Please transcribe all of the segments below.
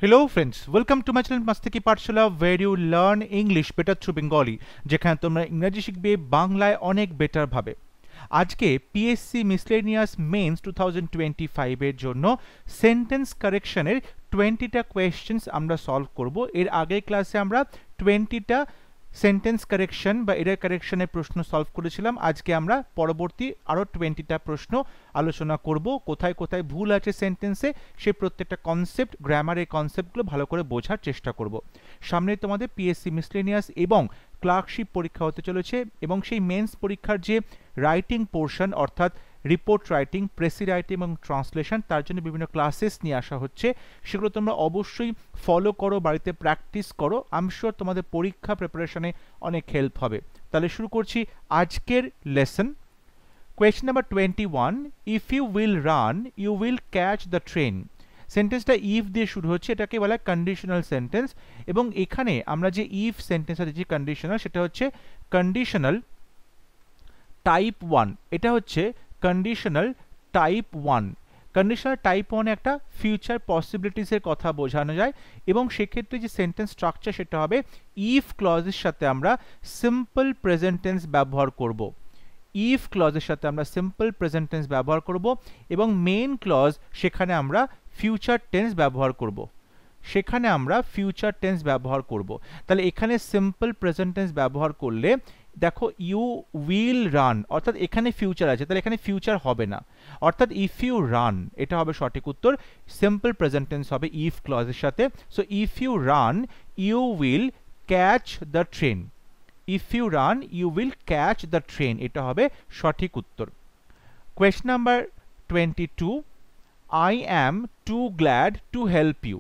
Hello friends, welcome to my channel Mastaki Pathshala where you learn English better through Bengali যেখানে তোমরা ইংরেজি শিখবে বাংলায় অনেক বেটার ভাবে। আজকে পিএসসি মিসলেনিয়াস মেন্স 2025 এর জন্য সেন্টেন্স কারেকশনের 20টা কোয়েশ্চেন্স আমরা সলভ করব। এর আগের ক্লাসে আমরা 20টা সেন্টেন্স কারেকশন বা এরর কারেকশনের প্রশ্ন সলভ করেছিলাম। আজকে আমরা পরবর্তী আরো 20টা প্রশ্ন আলোচনা করব। কোথায় কোথায় ভুল আছে সেন্টেন্সে সেই প্রত্যেকটা কনসেপ্ট, গ্রামারের কনসেপ্টগুলো ভালো করে বোঝার চেষ্টা করব। সামনে তোমাদের পিএসসি মিসলেনিয়াস এবং ক্লার্কশিপ পরীক্ষা হতে চলেছে এবং সেই মেন্স পরীক্ষার যে রাইটিং পোর্শন অর্থাৎ রিপোর্ট রাইটিং, প্রেসি রাইটিং এবং ট্রান্সলেশন, তার জন্য বিভিন্ন ক্লাসেস নিয়ে আসা হচ্ছে। সেগুলো তোমরা অবশ্যই ফলো করো, বাড়িতে প্র্যাকটিস করো। আই এম শিওর তোমাদের পরীক্ষা প্রিপারেশনে অনেক হেল্প হবে। তাহলে শুরু করছি আজকের lesson. Question number 21, if you will run you will catch the train. সেন্টেন্সটা ইফ দিয়ে শুরু হচ্ছে, এটাকে বলা হয় কন্ডিশনাল সেন্টেন্স। এবং এখানে আমরা যে ইফ সেন্টেন্সটা দিচ্ছি কন্ডিশনাল, সেটা হচ্ছে কন্ডিশনাল টাইপ 1। এটা হচ্ছে কন্ডিশনাল টাইপ 1। কন্ডিশনাল টাইপ 1 একটা ফিউচার পসিবিলিটিসের কথা বোঝানো যায় এবং সেক্ষেত্রে যে সেন্টেন্স স্ট্রাকচার সেটা হবে ইফ ক্লজের সাথে আমরা সিম্পল প্রেজেন্ট টেন্স ব্যবহার করব। ইফ ক্লজের সাথে আমরা সিম্পল প্রেজেন্ট টেন্স ব্যবহার করব এবং মেইন ক্লজ সেখানে আমরা ফিউচার টেন্স ব্যবহার করব। তাহলে এখানে সিম্পল প্রেজেন্ট টেন্স ব্যবহার করলে দেখো ইউ উইল রান, অর্থাৎ এখানে ফিউচার আছে, তাহলে এখানে ফিউচার হবে না, অর্থাৎ ইফ ইউ রান এটা হবে সঠিক উত্তর। সিম্পল প্রেজেন্ট টেন্স হবে ইফ ক্লজের সাথে। So if you run you will catch the train. If you run you will catch the train, এটা হবে সঠিক উত্তর। Question number 22, I am two glad to help you.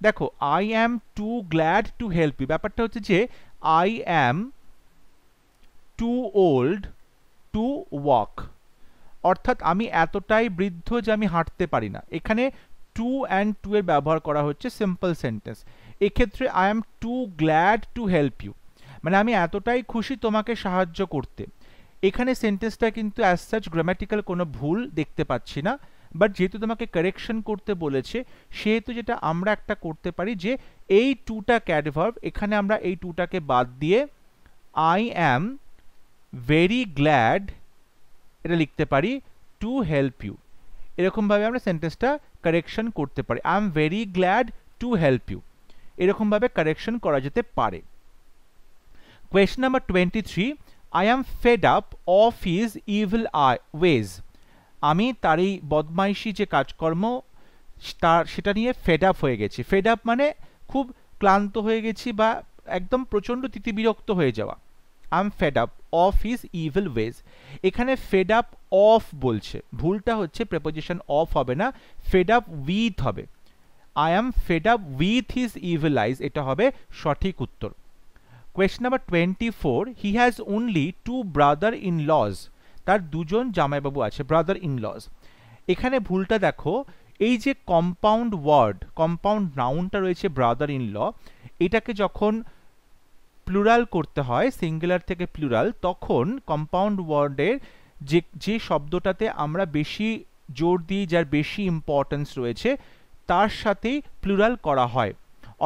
দেখো I am two glad to help you, ব্যাপারটা হচ্ছে যে I am too old to walk, অর্থাৎ আমি এতটাই বৃদ্ধ যে আমি হাঁটতে পারি না। এখানে টু অ্যান্ড টু এর ব্যবহার করা হচ্ছে সিম্পল সেন্টেন্স। এক্ষেত্রে I am two glad to help you, মানে আমি এতটাই খুশি তোমাকে সাহায্য করতে। এখানে সেন্টেন্সটা কিন্তু অ্যাজ সাচ গ্রামাটিক্যাল কোনো ভুল দেখতে পাচ্ছি না, বাট যেহেতু তোমাকে কারেকশন করতে বলেছে সেহেতু যেটা আমরা একটা করতে পারি যে এই টুটা ক্যাডভার্ব, এখানে আমরা এই টুটাকে বাদ দিয়ে আই অ্যাম ভেরি গ্ল্যাড এটা লিখতে পারি টু হেল্প ইউ। এরকমভাবে আমরা সেন্টেন্সটা কারেকশন করতে পারি। I am very glad to help you, এরকমভাবে কারেকশন করা যেতে পারে। Question number 23, I am fed up of his evil ways. আমি তার এই বদমাইশি যে কাজকর্ম সেটা নিয়ে ফেড আপ হয়ে গেছি। ফেড আপ মানে খুব ক্লান্ত হয়ে গেছি বা একদম প্রচণ্ড তিতিবিরক্ত হয়ে যাওয়া। I am fed up of his evil ways. এখানে ফেড আপ অফ বলছে, ভুলটা হচ্ছে প্রেপোজিশন অফ হবে না, ফেড আপ উইথ হবে। I am fed up with his evil eyes, এটা হবে সঠিক উত্তর। Question number 24, he has only two brother in law. তার দুজন জামাইবাবু আছে, ব্রাদার ইন লজ। এখানে ভুলটা দেখো, এই যে কম্পাউন্ড ওয়ার্ড, কম্পাউন্ড নাউনটা রয়েছে ব্রাদার ইন ল, এটাকে যখন প্লুরাল করতে হয় সিঙ্গুলার থেকে প্লুরাল, তখন কম্পাউন্ড ওয়ার্ডের যে শব্দটাতে আমরা বেশি জোর দিই, যার বেশি ইম্পর্টেন্স রয়েছে, তার সাথেই প্লুরাল করা হয়।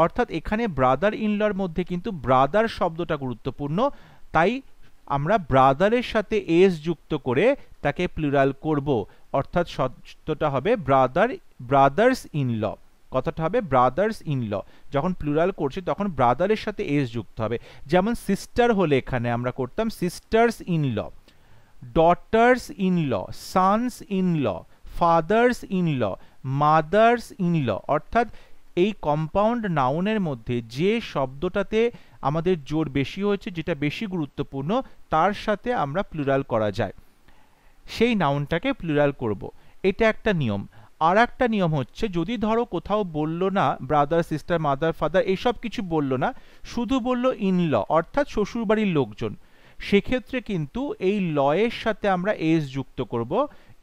অর্থাৎ এখানে ব্রাদার ইন লর মধ্যে কিন্তু ব্রাদার শব্দটা গুরুত্বপূর্ণ, তাই আমরা ব্রাদারের সাথে এস যুক্ত করে তাকে প্লুরাল করব। অর্থাৎ শব্দটা হবে ব্রাদার্স ইন ল, কথাটা হবে ব্রাদার্স ইন ল। যখন প্লুরাল করছি তখন ব্রাদারের সাথে এস যুক্ত হবে। যেমন সিস্টার হলে এখানে আমরা করতাম sisters in law, daughters in law, sons in law, fathers in law, mothers in law. অর্থাৎ এই কম্পাউন্ড নাউনের মধ্যে যে শব্দটাতে আমাদের জোর বেশি হয়েছে, যেটা বেশি গুরুত্বপূর্ণ, তার সাথে আমরা প্লুরাল করা যায়, সেই নাউনটাকে প্লুরাল করব। এটা একটা নিয়ম। আর একটা নিয়ম হচ্ছে, যদি ধরো কোথাও বললো না ব্রাদার, সিস্টার, মাদার, ফাদার, এইসব কিছু বললো না, শুধু বললো ইন ল অর্থাৎ শ্বশুরবাড়ির লোকজন, সেক্ষেত্রে কিন্তু এই লয়ের সাথে আমরা এস যুক্ত করব,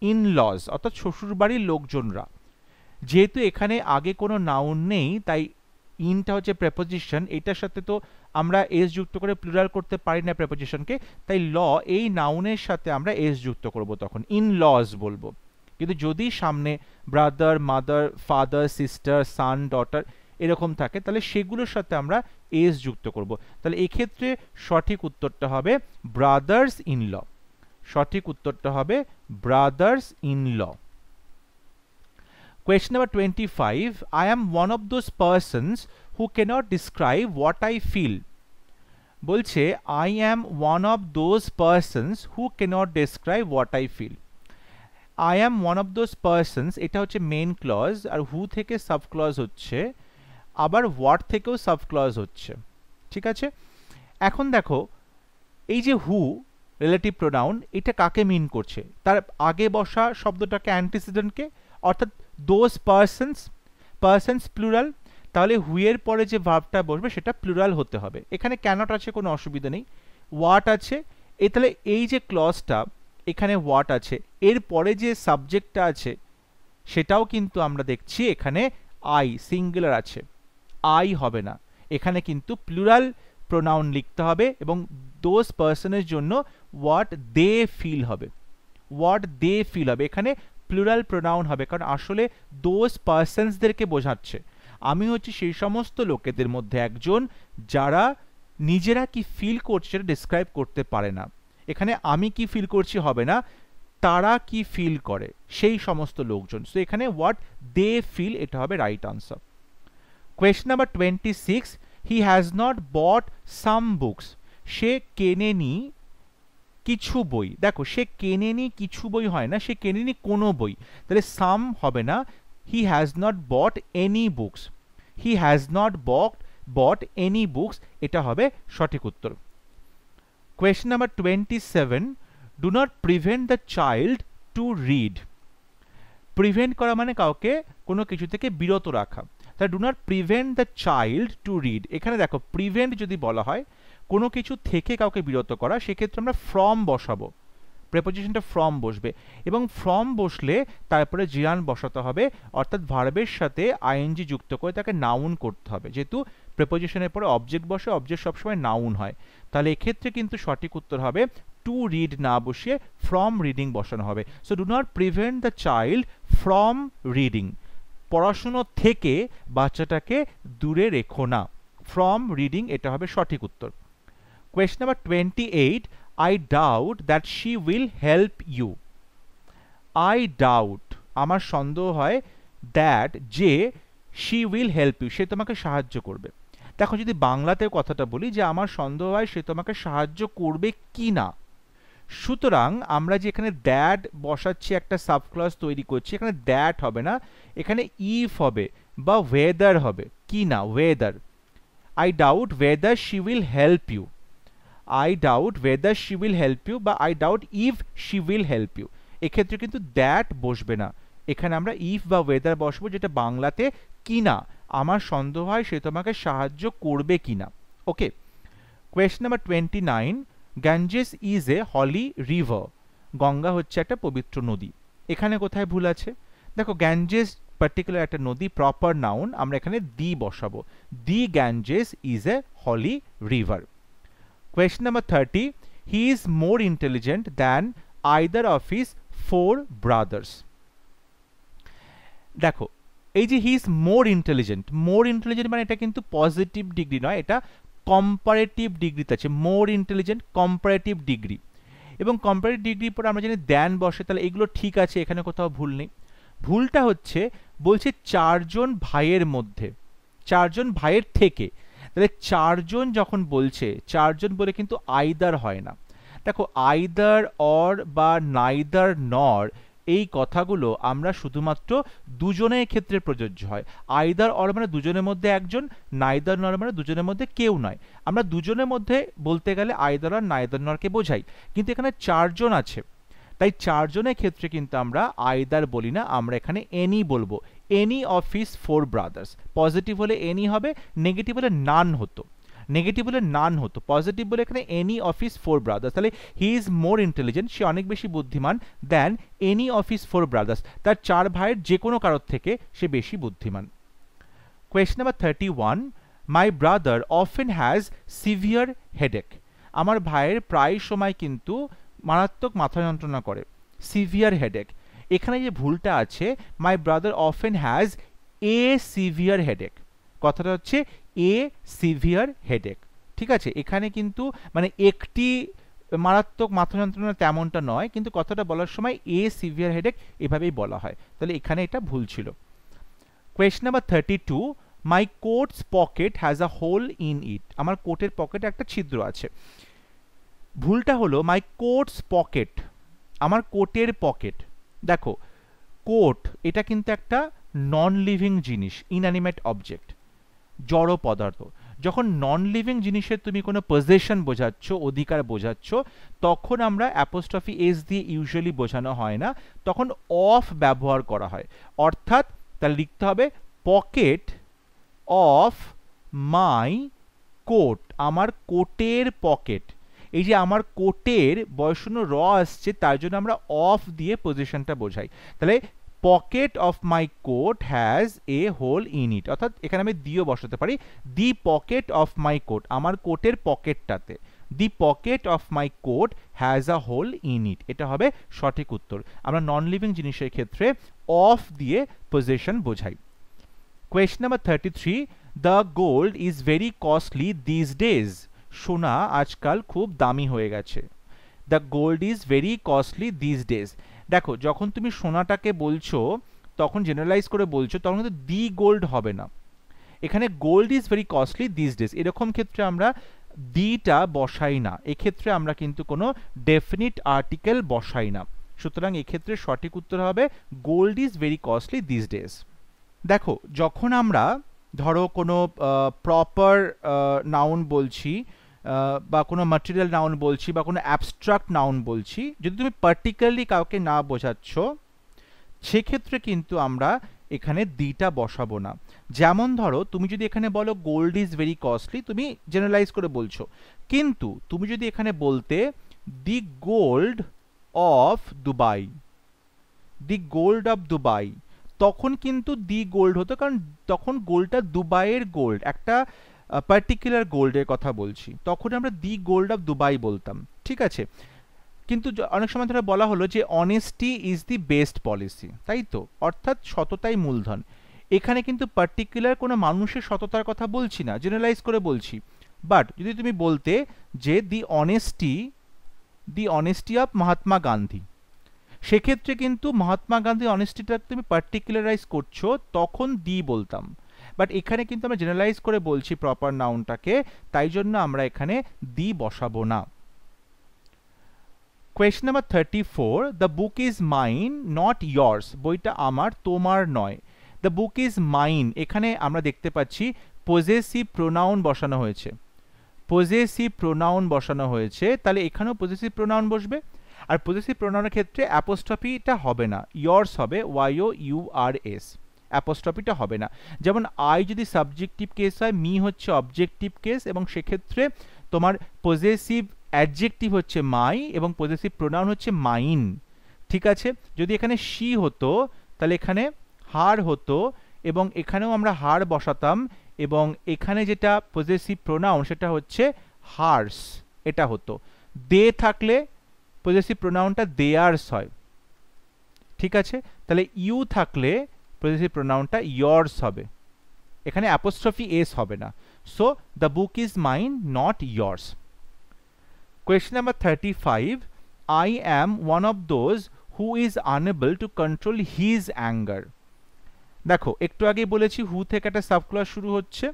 ইন লজ অর্থাৎ শ্বশুরবাড়ির লোকজনরা। যেহেতু এখানে আগে কোনো নাউন নেই, তাই ইনটা হচ্ছে প্রেপোজিশন, এটার সাথে তো আমরা এস যুক্ত করে প্লুরাল করতে পারি না প্রেপোজিশনকে, তাই ল এই নাউনের সাথে আমরা এস যুক্ত করব, তখন ইন লজ বলবো। কিন্তু যদি সামনে ব্রাদার, মাদার, ফাদার, সিস্টার, সান, ডটার এরকম থাকে তাহলে সেগুলোর সাথে আমরা এস যুক্ত করব। তাহলে এক্ষেত্রে সঠিক উত্তরটা হবে ব্রাদার্স ইন ল। সঠিক উত্তরটা হবে brothers in law. Question number 25. I am one of those persons who cannot describe what I feel. বলছে I am one of those persons who cannot describe what I feel. I am one of those persons এটা হচ্ছে main clause, R who থেকে sub clause হচ্ছে, আবার what থেকেও sub clause হচ্ছে। ঠিক আছে, এখন দেখো এই যে who রিলেটিভ প্রোনাউন এটা কাকে মিন করছে? তার আগে বসা শব্দটাকে অ্যান্টিসিডেন্টকে, অর্থাৎ দোজ পার্সনস প্লুরাল, তাহলে হু এর পরে যে ভার্বটা বসবে সেটা প্লুরাল হতে হবে। এখানে ক্যানট আছে, কোনো অসুবিধা নেই। ওয়াট আছে, তাহলে এই যে ক্লজটা এখানে ওয়াট আছে, এর পরে যে সাবজেক্টটা আছে সেটাও কিন্তু আমরা দেখছি এখানে আই সিঙ্গুলার আছে, আই হবে না, এখানে কিন্তু প্লুরাল প্রোনাউন লিখতে হবে এবং দোজ পার্সনের জন্য হোয়াট দে ফিল হবে, হোয়াট দে ফিল হবে, এখানে প্লুরাল প্রোনাউন হবে, কারণ আসলে দোজ পার্সনসদেরকে বোঝাচ্ছে। আমি হচ্ছি সেই সমস্ত লোকেদের মধ্যে একজন যারা নিজেরা কি ফিল করছে সেটা ডিসক্রাইব করতে পারে না। এখানে আমি কি ফিল করছি হবে না, তারা কি ফিল করে সেই সমস্ত লোকজন। সো এখানে হোয়াট দে ফিল এটা হবে right answer. Question number 26. He has not bought some books. সে কেনেনি কিছু বই। দেখো সে কেনেনি কিছু বই হয় না, সে কেনেনি কোনো বই, তাহলে সাম হবে না, he has not bought any books, he has not bought any books এটা হবে সঠিক উত্তর। Question number 27. Do not prevent the child to read. Prevent করা মানে কাউকে কোনো কিছু থেকে বিরত রাখা, তাহলে do not prevent the child to read. এখানে দেখো প্রিভেন্ট যদি বলা হয় কোনো কিছু থেকে কাউকে বিরত করা, সেক্ষেত্রে আমরা ফ্রম বসাবো, প্রেপোজিশনটা ফ্রম বসবে, এবং ফ্রম বসলে তারপরে জিরান বসাতে হবে, অর্থাৎ ভার্বের সাথে আইএনজি যুক্ত করে তাকে নাউন করতে হবে। যেহেতু প্রেপোজিশনের পরে অবজেক্ট বসে, অবজেক্ট সবসময় নাউন হয়, তাহলে এক্ষেত্রে কিন্তু সঠিক উত্তর হবে টু রিড না বসিয়ে ফ্রম রিডিং বসানো হবে। So do not prevent the child from reading, পড়াশুনো থেকে বাচ্চাটাকে দূরে রেখো না, ফ্রম রিডিং এটা হবে সঠিক উত্তর। Question number 28. I doubt that she will help you. I doubt, আমার সন্দেহ হয়, that যে she will help you, সে তোমাকে সাহায্য করবে। দেখো যদি বাংলাতে কথাটা বলি যে আমার সন্দেহ হয় সে তোমাকে সাহায্য করবে কি না, সুতরাং আমরা যে এখানে দ্যাট বসাচ্ছি, একটা সাবক্লজ তৈরি করছি, এখানে দ্যাট হবে না, এখানে ইফ হবে বা ওয়েদার হবে, কি না weather. I doubt whether she will help you. I doubt whether she will help you বা I doubt if she will help you, এক্ষেত্রে কিন্তু দ্যাট বসবে না, এখানে আমরা ইফ বা ওয়েদার বসবো, যেটা বাংলাতে কিনা, আমার সন্দেহ হয় সে তোমাকে সাহায্য করবে কিনা। Okay, question number 29. Ganges is a holy river. Ganga হচ্ছে একটা পবিত্র নদী। এখানে কোথায় ভুল আছে? দেখো গ্যাঞ্জেস পার্টিকুলার একটা নদী, প্রপার নাউন, আমরা এখানে দি বসাবো, the Ganges is a holy river. Question number 30. He is more intelligent than either of his 4 brothers. দেখো এই যে he is more intelligent, more intelligent মানে এটা কিন্তু পজিটিভ ডিগ্রি নয়, এটা কম্পারেটিভ ডিগ্রিতে আছে। মোর ইন্টেলিজেন্ট কম্পারেটিভ ডিগ্রি, এবং কম্পারেটিভ ডিগ্রির পরে আমরা জানি দ্যান বসে, তাহলে এগুলো ঠিক আছে, এখানে কোথাও ভুল নেই। ভুলটা হচ্ছে বলছে 4 জন ভাইয়ের মধ্যে, 4 জন ভাইয়ের থেকে, তাহলে 4 জন যখন বলছে, 4 জন বলে কিন্তু আইদার হয় না। দেখো আইদার অর বা নাইদার নর এই কথাগুলো আমরা শুধুমাত্র দুজনের ক্ষেত্রে প্রযোজ্য হয়। আইদার অর মানে দুজনের মধ্যে একজন, নাইদার নর মানে দুজনের মধ্যে কেউ নয়। আমরা দুজনের মধ্যে বলতে গেলে আইদার আর নাইদার নরকে বোঝাই, কিন্তু এখানে 4 জন আছে, তাই 4 জনের ক্ষেত্রে কিন্তু আমরা আইদার বলি না, আমরা এখানে এনি বলবো, any of his 4 brothers. Positive হলে এনি হবে, নেগেটিভ হলে নান হতো, নেগেটিভ হলে নান হতো, পজিটিভ বলে এখানে এনি অফ হিজ 4 ব্রাদার্স। তাহলে হি ইজ মোর ইন্টেলিজেন্ট, সে অনেক বেশি বুদ্ধিমান, than any of his 4 brothers, তার 4 ভাইয়ের যে কোনো কারোর থেকে সে বেশি বুদ্ধিমান। Question number 31. My brother often has severe headache. আমার ভাইয়ের প্রায় সময় কিন্তু মারাত্মক মাথা যন্ত্রণা করে, সিভিয়ার হেডেক। এখানে যে ভুলটা আছে, my brother often has a severe headache, কথাটা হচ্ছে এ সিভিয়ার হেডেক, ঠিক আছে। এখানে কিন্তু মানে একটি মারাত্মক মাথা যন্ত্রণা তেমনটা নয়, কিন্তু কথাটা বলার সময় এ সিভিয়ার হেডেক এভাবেই বলা হয়, তাহলে এখানে এটা ভুল ছিল। Question number 32, my coats pocket has a hole in it, আমার কোটের পকেটে একটা ছিদ্র আছে। ভুলটা হলো মাই কোটস পকেট, আমার কোটের পকেট। দেখো কোট এটা কিন্তু একটা নন লিভিং জিনিস, ইনঅ্যানিমেট অবজেক্ট, জড় পদার্থ। যখন নন লিভিং জিনিসের তুমি কোনো পজেশন বোঝাচ্ছ, অধিকার বোঝাচ্ছ, তখন আমরা অ্যাপোস্ট্রফি এস দিয়ে ইউজুয়ালি বোঝানো হয় না, তখন অফ ব্যবহার করা হয়। অর্থাৎ তাহলে লিখতে হবে পকেট অফ মাই কোট, আমার কোটের পকেট। এই যে আমার কোটের বয়শূন্য র আসছে, তার জন্য আমরা অফ দিয়ে পজিশনটা বোঝাই। তাহলে pocket of my coat has a hole in it, অর্থাৎ এখানে আমি দিও বসাতে পারি, the pocket of my coat, আমার কোটের পকেটটাতে, the pocket of my coat has a hole in it, এটা হবে সঠিক উত্তর। আমরা নন লিভিং জিনিসের ক্ষেত্রে অফ দিয়ে পজিশন বোঝাই। Question number 33, the gold is very costly this days, সোনা আজকাল খুব দামি হয়ে গেছে। The gold is very costly this days, দেখো যখন তুমি সোনাটাকে বলছো তখন জেনারেলাইজ করে বলছো, তখন কিন্তু দি গোল্ড হবে না, এখানে gold is very costly this days, এরকম ক্ষেত্রে আমরা দিটা বসাই না, এক্ষেত্রে আমরা কিন্তু কোনো ডেফিনিট আর্টিকেল বসাই না। সুতরাং এক্ষেত্রে সঠিক উত্তর হবে gold is very costly this days. দেখো যখন আমরা ধরো কোনো প্রপার নাউন বলছি, বা কোনো ম্যাটেরিয়াল নাউন বলছি, বা কোনো অ্যাবস্ট্রাক্ট নাউন বলছি, যদি তুমি পার্টিকুলারলি কাউকে না বোঝাচ্ছ, সেক্ষেত্রে কিন্তু আমরা এখানে দিটা বসাবো না। যেমন ধরো তুমি যদি এখানে বলো গোল্ড ইজ ভেরি কস্টলি, তুমি জেনারেলাইজ করে বলছো, কিন্তু তুমি যদি এখানে বলতে দি gold of Dubai, the gold of Dubai, তখন কিন্তু দি গোল্ড হতো, কারণ তখন গোল্ডটা দুবাইয়ের গোল্ড, একটা পার্টিকুলার গোল্ডের কথা বলছি, তখন আমরা দি গোল্ড অফ দুবাই বলতাম, ঠিক আছে। কিন্তু অনেক সময় ধরে বলা হলো যে honesty is the best policy, তাই তো, অর্থাৎ সততাই মূলধন। এখানে কিন্তু পার্টিকুলার কোনো মানুষের সততার কথা বলছি না, জেনারেলাইজ করে বলছি। বাট যদি তুমি বলতে যে দি অনেস্টি অফ মহাত্মা গান্ধী, সেক্ষেত্রে কিন্তু মহাত্মা গান্ধী অনেস্টিটা তুমি পার্টিকুলারাইজ করছো, তখন দি বলতাম। বাট এখানে কিন্তু আমরা জেনারেলাইজ করে বলছি প্রপার নাউনটাকে, তাই জন্য আমরা এখানে দি বসাবো না। Question number 34, the book is mine not years, বইটা আমার তোমার নয়। দ্য বুক ইজ মাইন, এখানে আমরা দেখতে পাচ্ছি পজেসিভ প্রোনাউন বসানো হয়েছে, পজেসিভ প্রোনাউন বসানো হয়েছে, তাহলে এখানেও পজেসিভ প্রোনাউন বসবে। আর পজেসিভ প্রোনাউনের ক্ষেত্রে অ্যাপোস্ট্রফিটা হবে না, ইয়ার্স হবে, YOURS, অ্যাপোস্ট্রফিটা হবে না। যেমন আই যদি সাবজেক্টিভ কেস হয়, মি হচ্ছে অবজেক্টিভ কেস, এবং সেক্ষেত্রে তোমার পজেসিভ অ্যাডজেক্টিভ হচ্ছে মাই এবং পজেসিভ প্রোনাউন হচ্ছে মাইন, ঠিক আছে। যদি এখানে শি হতো তাহলে এখানে হার হতো, এবং এখানেও আমরা হার বসাতাম, এবং এখানে যেটা পজেসিভ প্রোনাউন সেটা হচ্ছে হার্স, এটা হতো। দে থাকলে পজেসিভ প্রোনাউনটা দেয়ার্স হয়, ঠিক আছে। তাহলে ইউ থাকলে পজেসিভ প্রোনাউনটা ইয়ার্স হবে, এখানে অ্যাপোস্ট্রফি এস হবে না। So the book is mine not years. Question number 35, I am one of those who is unable to control his anger. দেখো একটু আগেই বলেছি হু থেকে একটা সাবক্লজ শুরু হচ্ছে,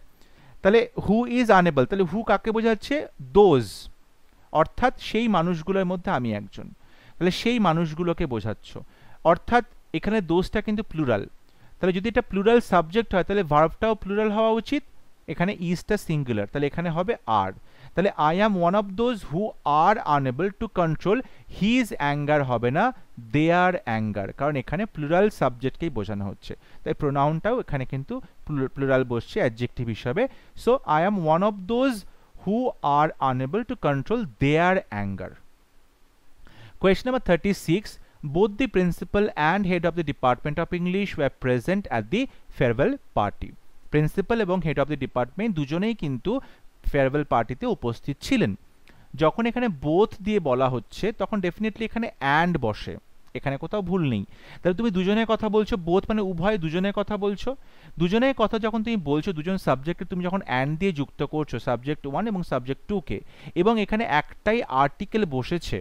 তাহলে হু ইজ আনেবল, তাহলে হু কাকে বোঝাচ্ছে? দোজ, অর্থাৎ সেই মানুষগুলোর মধ্যে আমি একজন, তাহলে সেই মানুষগুলোকে বোঝাচ্ছ। অর্থাৎ এখানে দোজটা কিন্তু প্লুরাল, তাহলে যদি এটা প্লুরাল সাবজেক্ট হয় তাহলে ভার্বটাও প্লুরাল হওয়া উচিত, এখানে ইজটা সিঙ্গুলার, তাহলে এখানে হবে আর। তাহলে I am one of those who are unable to control his anger হবে না, দেয়ার অ্যাঙ্গার, কারণ এখানে প্লুরাল সাবজেক্টকেই বোঝানো হচ্ছে, তাই প্রোনাউনটাও এখানে কিন্তু প্লুরাল বসছে অ্যাডজেক্টিভ হিসাবে। So I am one of those who are unable to control their anger. Question number 36, both the principal and head of the Department of English were present at the farewell party. Principal এবং head of the department দুজনেই কিন্তু farewell পার্টিতে উপস্থিত ছিলেন। যখন এখানে both দিয়ে বলা হচ্ছে তখন ডেফিনেটলি এখানে and বসে, এখানে কোথাও ভুল নেই। তাহলে তুমি দুজনের কথা বলছো, বোথ মানে উভয়, দুজনের কথা বলছো। দুজনের কথা যখন তুমি বলছো, দুজন সাবজেক্টকে তুমি যখন অ্যান্ড দিয়ে যুক্ত করছো, সাবজেক্ট 1 এবং সাবজেক্ট 2 কে, এবং এখানে একটাই আর্টিকেল বসেছে,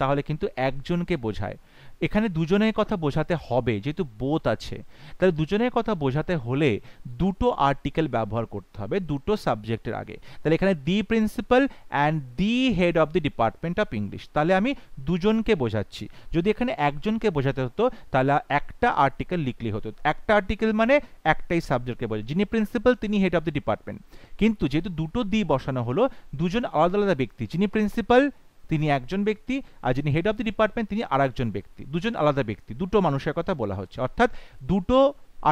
তাহলে কিন্তু একজনকে বোঝায়। এখানে দুজনের কথা বোঝাতে হবে, যেহেতু বোথ আছে, তাহলে দুজনের কথা বোঝাতে হলে দুটো আর্টিকেল ব্যবহার করতে হবে দুটো সাবজেক্টের আগে। তাহলে এখানে দি principal and the head of the department of English, তাহলে আমি দুজনকে বোঝাচ্ছি। যদি এখানে একজনকে বোঝাতে হতো তাহলে একটা আর্টিকেল লিখলে হতো। একটা আর্টিকেল মানে একটাই সাবজেক্টকে বোঝায়, যিনি প্রিন্সিপাল তিনি হেড অফ দি ডিপার্টমেন্ট। কিন্তু যেহেতু দুটো দি বসানো হলো, দুজন আলাদা আলাদা ব্যক্তি, যিনি প্রিন্সিপাল তিনি একজন ব্যক্তি, আর যিনি হেড অফ দি ডিপার্টমেন্ট তিনি আরেকজন ব্যক্তি, দুজন আলাদা ব্যক্তি, দুটো মানুষের কথা বলা হচ্ছে। অর্থাৎ দুটো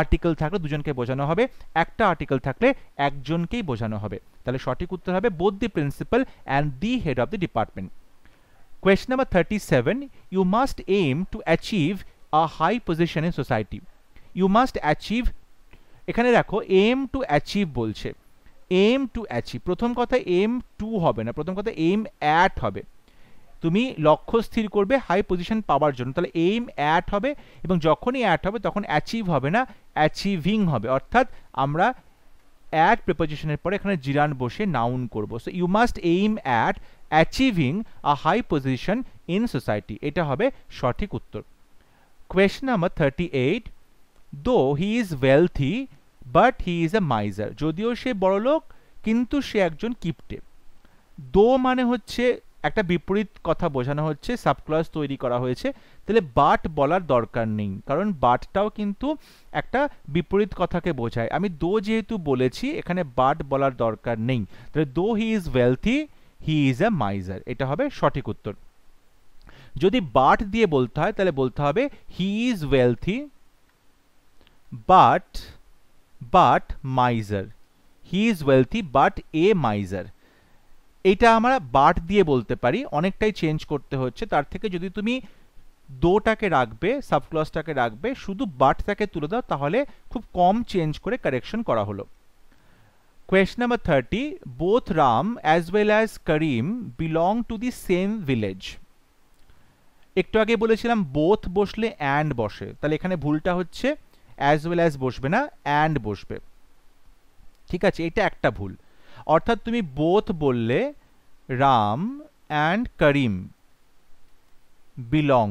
আর্টিকেল থাকলে দুজনকে বোঝানো হবে, একটা আর্টিকেল থাকলে একজনকেই বোঝানো হবে। তাহলে সঠিক উত্তর হবে both the principal and the head of the department. Question number 37, you must aim to achieve a high position in society. You must achieve, এখানে দেখো এম টু অ্যাচিভ বলছে। এম টু অ্যাচিভ, প্রথম কথা এম টু হবে না, প্রথম কথা M at হবে। তুমি লক্ষ্য স্থির করবে হাই পজিশন পাওয়ার জন্য, তাহলে এইম অ্যাট হবে, এবং যখনই অ্যাট হবে তখন অ্যাচিভ হবে না, অ্যাচিভিং হবে। অর্থাৎ আমরা অ্যাট প্রিপোজিশনের পরে এখানে জিরান বসে নাউন করব। So you must aim at achieving a high position in society, এটা হবে সঠিক উত্তর। Question number 38, though he is wealthy but he is a miser. যদিও সে বড়লোক কিন্তু সে একজন কিপ্টে। দো মানে হচ্ছে একটা বিপরীত কথা বোঝানো হচ্ছে, সাবক্লজ তৈরি করা হয়েছে, তাহলে বাট বলার দরকার নেই, কারণ বাটটাও কিন্তু একটা বিপরীত কথাকে বোঝায়। আমি দো যেহেতু বলেছি এখানে বাট বলার দরকার নেই, তাহলে দো he is wealthy he is a miser, এটা হবে সঠিক উত্তর। যদি বাট দিয়ে বলতে হয় তাহলে বলতে হবে হি is wealthy but miser, he is wealthy but A miser. এইটা আমরা বাট দিয়ে বলতে পারি, অনেকটাই চেঞ্জ করতে হচ্ছে। তার থেকে যদি তুমি দোটাকে রাখবে, সাবক্লজটাকে রাখবে, শুধু বাটটাকে তুলে দাও, তাহলে খুব কম চেঞ্জ করে কারেকশন করা হলো। Question number 30, both Ram as well as Karim belong to the same village. একটু আগে বলেছিলাম বোথ বসলে অ্যান্ড বসে, তাহলে এখানে ভুলটা হচ্ছে অ্যাজ ওয়েল অ্যাজ বসবে না, অ্যান্ড বসবে। ঠিক আছে, এটা একটা ভুল। অর্থাৎ তুমি বোথ বললে রাম অ্যান্ড করিম বিলং,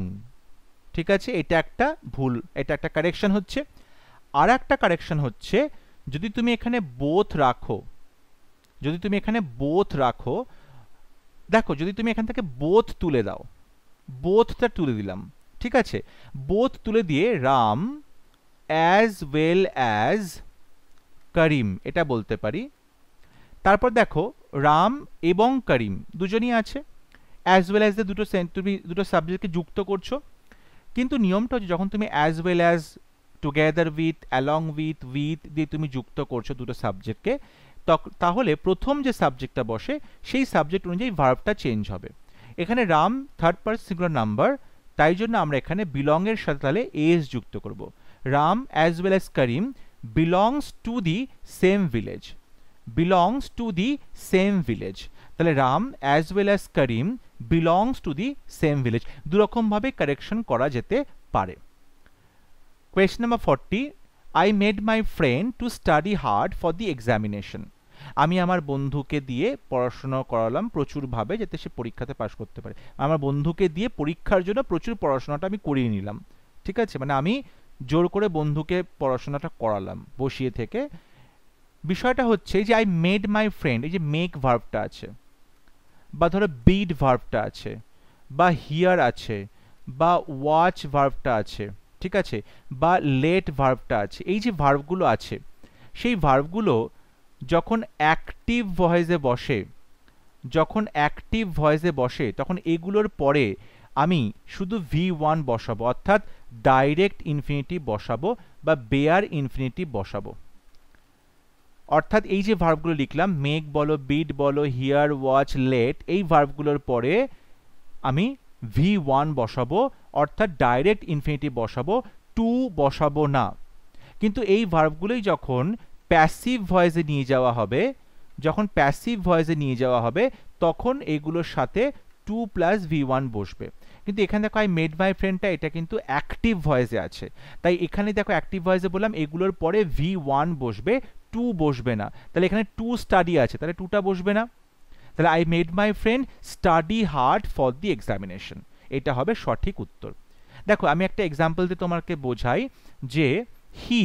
ঠিক আছে, এটা একটা ভুল, এটা একটা কারেকশন হচ্ছে। আর একটা কারেকশন হচ্ছে যদি তুমি এখানে বোথ রাখো, যদি তুমি এখানে বোথ রাখো, দেখো যদি তুমি এখান থেকে বোথ তুলে দাও, বোথটা তুলে দিলাম, ঠিক আছে, বোথ তুলে দিয়ে রাম অ্যাজ ওয়েল অ্যাজ করিম এটা বলতে পারি। তারপর দেখো রাম এবং করিম দুজনই আছে, অ্যাজ ওয়েল অ্যাজ তুমি দুটো সাবজেক্টকে যুক্ত করছো। কিন্তু নিয়মটা হচ্ছে যখন তুমি as well as, together with, along with, with দিয়ে তুমি যুক্ত করছো দুটো সাবজেক্টকে, তাহলে প্রথম যে সাবজেক্টটা বসে সেই সাবজেক্ট অনুযায়ী ভার্বটা চেঞ্জ হবে। এখানে Ram third person singular number, তাই জন্য আমরা এখানে বিলং এর সাথে তাহলে এস যুক্ত করব। Ram as well as Karim belongs to the same village, belongs to the same village, তাহলে Ram as well as Karim belongs to the same village, দুরকম ভাবে কারেকশন করা যেতে পারে। Question number 40, I made my friend to study hard for the examination. আমি আমার বন্ধুকে দিয়ে পড়াশোনা করালাম প্রচুর ভাবে যাতে সে পরীক্ষাতে পাশ করতে পারে। আমার বন্ধুকে দিয়ে পরীক্ষার জন্য প্রচুর পড়াশোনাটা আমি করিয়ে নিলাম, ঠিক আছে, মানে আমি জোর করে বন্ধুকে পড়াশোনাটা করালাম বসিয়ে থেকে। বিষয়টা হচ্ছে যে আই মেড মাই ফ্রেন্ড, এই যে মেক ভার্বটা আছে, বা ধরো বিড ভার্বটা আছে, বা হিয়ার আছে, বা ওয়াচ ভার্বটা আছে, ঠিক আছে, বা লেট ভার্বটা আছে, এই যে ভার্বগুলো আছে সেই ভার্বগুলো যখন অ্যাক্টিভ ভয়েসে বসে, যখন অ্যাক্টিভ ভয়েসে বসে তখন এগুলোর পরে আমি শুধু V1 বসাবো, অর্থাৎ ডাইরেক্ট ইনফিনিটিভ বসাবো বা বেয়ার ইনফিনিটিভ বসাবো। অর্থাৎ এই যে ভার্বগুলো লিখলাম, মেক বলো, বিড বলো, হিয়ার, ওয়াচ, লেট, এই ভার্বগুলোর পরে আমি V1 বসাবো, অর্থাৎ ডাইরেক্ট ইনফিনিটিভ বসাবো, টু বসাবো না। কিন্তু এই ভার্বগুলোই যখন প্যাসিভ ভয়েসে নিয়ে যাওয়া হবে, যখন প্যাসিভ ভয়েসে নিয়ে যাওয়া হবে তখন এগুলোর সাথে 2 + V1 বসবে। কিন্তু এখানে দেখো আই মেড মাই ফ্রেন্ডটা এটা কিন্তু অ্যাক্টিভ ভয়েসে আছে, তাই এখানে দেখো অ্যাক্টিভ ভয়েসে বললাম এগুলোর পরে V1 বসবে, টু বসবে না। তাহলে এখানে টু স্টাডি আছে, তাহলে টুটা বসবে না। তাহলে I made my friend study hard for the examination, এটা হবে সঠিক উত্তর। দেখো আমি একটা এক্সাম্পল দিয়ে তোমাকে বোঝাই যে he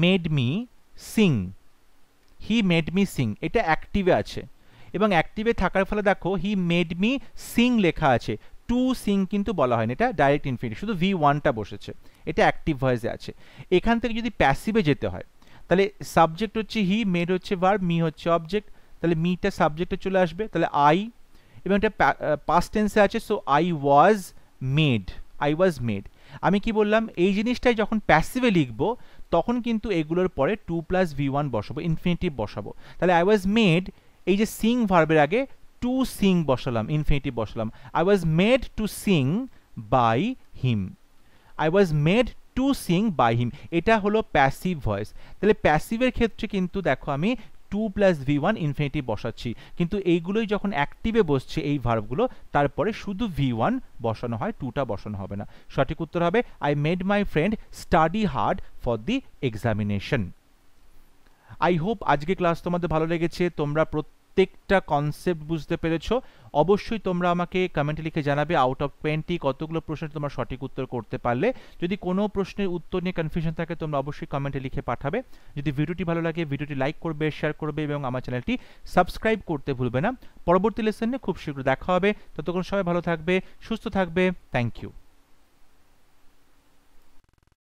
made me Singh, he made me Singh এটা অ্যাক্টিভে আছে, এবং অ্যাক্টিভে থাকার ফলে দেখো হি মেড মি সিং লেখা আছে, টু সিং কিন্তু বলা হয়নি, এটা ডাইরেক্ট ইনফিনিটিভ, শুধু V1টা বসেছে, এটা অ্যাক্টিভ ভয়েসে আছে। এখান থেকে যদি প্যাসিভে যেতে হয় তাহলে সাবজেক্ট হচ্ছে হি, মেড হচ্ছে ভার্ব, মি হচ্ছে অবজেক্ট, তাহলে মিটা সাবজেক্টে চলে আসবে, তাহলে আই, এবং এটা পাস্ট টেন্সে আছে, so I was made, I was made. আমি কি বললাম, এই জিনিসটাই যখন প্যাসিভে লিখবো তখন কিন্তু এগুলোর পরে টু প্লাস V1 বসাবো, ইনফিনিটিভ বসাবো। তাহলে আই ওয়াজ মেড, এই যে সিং ভার্বের আগে টু সিং বসালাম, ইনফিনিটিভ বসালাম, I was made to sing by him, I was made to sing by him, এটা হলো প্যাসিভ ভয়েস। তাহলে প্যাসিভের ক্ষেত্রে কিন্তু দেখো আমি টু প্লাস V1 ইনফিনিটিভ বসাচ্ছি, কিন্তু এইগুলোই যখন অ্যাক্টিভে বসছে এই ভার্বগুলো, তারপরে শুধু V1 বসানো হয়, টুটা বসানো হবে না। সঠিক উত্তর হবে I made my friend study hard for the examination. I hope আজকে ক্লাস তোমাদের ভালো লেগেছে, তোমরা প্রত্যেকটা কনসেপ্ট বুঝতে পেরেছো। অবশ্যই তোমরা আমাকে কমেন্টে লিখে জানাবে আউট অফ 20 কতগুলো প্রশ্নের তোমরা সঠিক উত্তর করতে পারলে। যদি কোনো প্রশ্নের উত্তর নিয়ে কনফিউশন থাকে তোমরা অবশ্যই কমেন্টে লিখে পাঠাবে। যদি ভিডিওটি ভালো লাগে ভিডিওটি লাইক করবে, শেয়ার করবে এবং আমার চ্যানেলটি সাবস্ক্রাইব করতে ভুলবে না। পরবর্তী লেসনে খুব শীঘ্র দেখা হবে, ততক্ষণ সবাই ভালো থাকবে, সুস্থ থাকবে। Thank you.